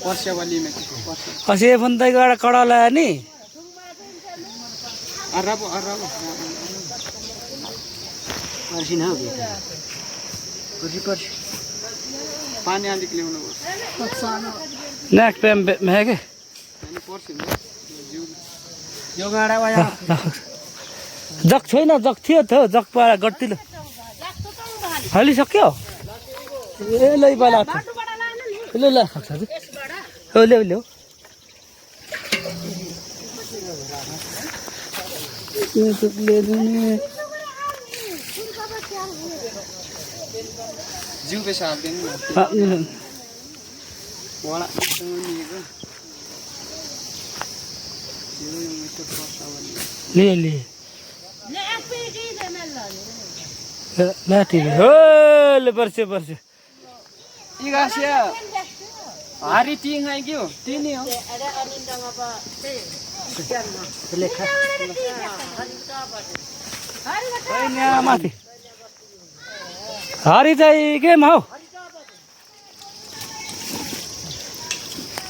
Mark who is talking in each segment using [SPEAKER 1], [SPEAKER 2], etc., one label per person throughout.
[SPEAKER 1] Pursue वाली में
[SPEAKER 2] असे बंदा गाड़ा कड़ा लाया नी
[SPEAKER 1] अरब
[SPEAKER 3] पर्सी ना हो गया पर्सी
[SPEAKER 1] पानी आने के लिए उन्हें
[SPEAKER 2] नेक्स्ट टाइम है के
[SPEAKER 1] पर्से
[SPEAKER 3] यो गाडा वाया
[SPEAKER 2] जग छैन जग थियो त जग पारा गर्दिलो हालिसक्यो ए लै बाला ल ल सक्छ हो ल्याउ ल्याउ
[SPEAKER 1] जीव पे साफ देंगे वाला
[SPEAKER 2] ले ले ला ठीक है हो ले pursue
[SPEAKER 1] इगासिया hari ting hai kyo tini ho
[SPEAKER 2] यहाँ माथि हरी चाहिँ केमा हौ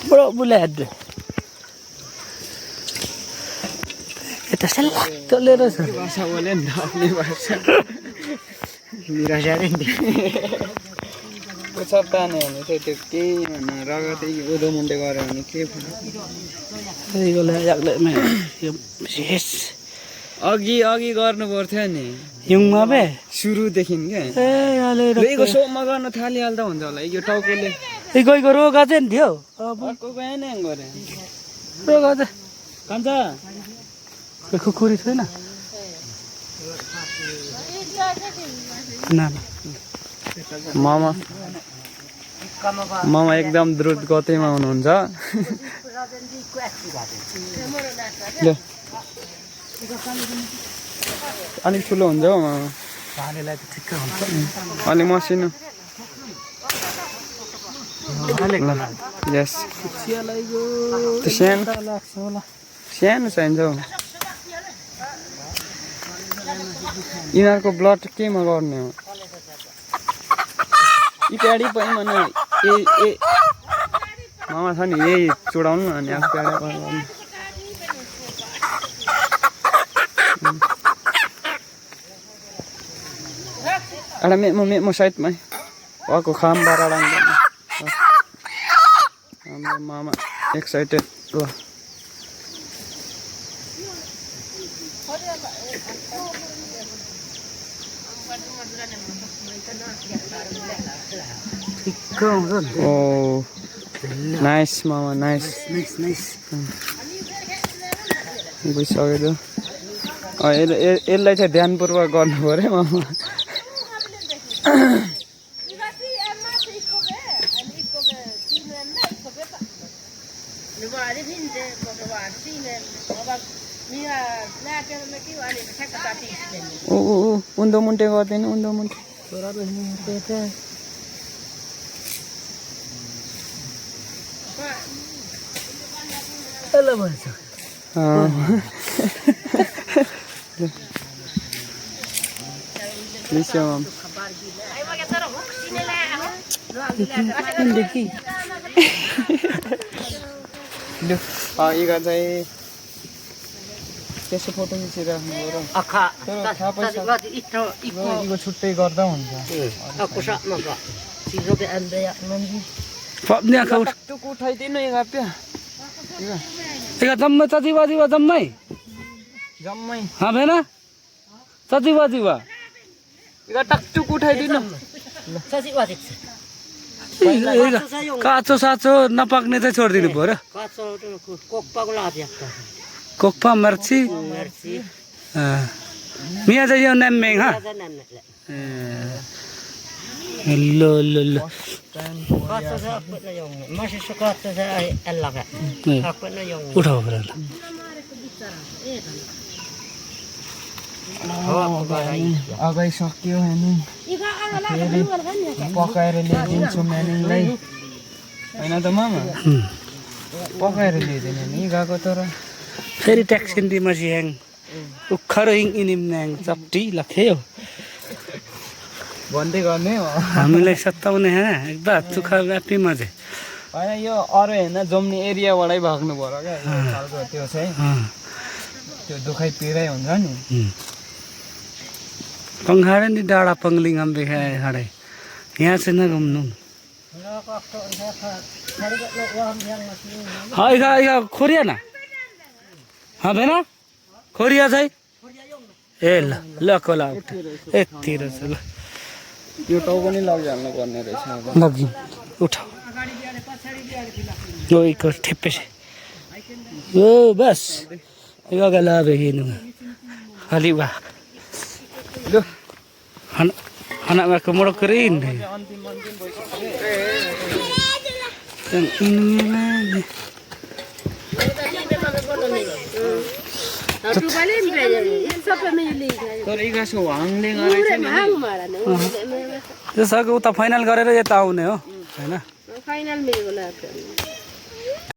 [SPEAKER 2] बडो बुलेट यता सल्लाक्क लिएर छ
[SPEAKER 1] भाषा बोले नि आफ्नै भाषा
[SPEAKER 3] निराशा रे
[SPEAKER 1] ताने भने चाहिँ त्यो केही भन्नु रगतै उदो मुन्डे गऱ्यो भने के अघि गर्नु पर्थ्यो नि
[SPEAKER 2] हिउँमा बे
[SPEAKER 1] सुरुदेखि क्या लेको सोमा गर्न थालिहाल्दा हुन्छ होला यो टाउकोले
[SPEAKER 2] गइको रोगा चाहिँ नि थियो
[SPEAKER 1] अर्को गएन गरे
[SPEAKER 2] रोगा चाहिँ
[SPEAKER 1] कान्छ
[SPEAKER 2] खुकुरी छैन
[SPEAKER 1] मामा एकदम द्रुत गतिमा हुनुहुन्छ अलिक ठुलो हुन्छ हौ मामा अलि मसिनो यस सानो चाहिन्छ हौ यिनीहरूको ब्लड केमा गर्ने हो यी प्याडी पनि मन ए मामा छ नि यही चुडाउनु अनि आफू प्याडा गर्नु एउटा मेमो साइडमा वाको खाम बारा हाम्रो मामा एक्साइटेड ल Oh, nice, mama, nice. बुझिसक्यो यसलाई चाहिँ ध्यानपूर्वक गर्नु पर्यो मामा उन्दो मुन्टे गर्दैन उन्दो मुन्टे
[SPEAKER 2] ल भन्छ
[SPEAKER 1] इगा चाहिँ त्यसो फोटो खिचिराख्नु पर्यो छुट्टै गर्दा हुन्छ टुकु उठाइदिनु
[SPEAKER 2] जम्मै चचिवा जम्मै
[SPEAKER 1] जम्मै
[SPEAKER 2] भेन चचिवा
[SPEAKER 1] टकटुक उठाइदिनु
[SPEAKER 2] काँचो साँचो नपाक्ने चाहिँ छोडिदिनु पर्यो कोक्पा मर्ची मिया चाहिँ यो नाम्मेङ ल उठाऊ
[SPEAKER 1] अगाइसक्यो अनि पकाएर ल्याइदिन्छु म्यानिङलाई होइन त मामा पकाएर ल्याइदिनु नि गएको तर
[SPEAKER 2] फेरि ट्याक्सिन दिमासी ह्याङ उखर हिङ इनिम न्याङ चप्टी लखेयो
[SPEAKER 1] भन्दै गर्ने हो
[SPEAKER 2] हामीलाई सताउने है एकदम चुखा व्यापीमा चाहिँ
[SPEAKER 1] होइन यो अरू होइन जम्ने एरियाबाटै भाग्नु पर्यो क्या यो खालको त्यो चाहिँ त्यो दुखाइ पिराइ हुन्छ नि
[SPEAKER 2] पंखाड़े नि डाँडा पङ्गलिङ आम्बे खाडे यहाँ चाहिँ नघुम्नु खोरिया न भेन खोरिया चाहिँ ए ल ल कोला यति रहेछ ल
[SPEAKER 1] यो टाउ पनि लगिहाल्नु पर्ने रहेछ
[SPEAKER 2] लगिम उठाऊ यो एक ठेप्पे यो बस यो गला हेर्नु अलि वा
[SPEAKER 1] लु
[SPEAKER 2] anak kemurah kering deh.
[SPEAKER 1] तर इगासो हाङले गरेछ नि
[SPEAKER 2] त्यसको उता फाइनल गरेर यता आउने हो हैन
[SPEAKER 4] फाइनल मेरो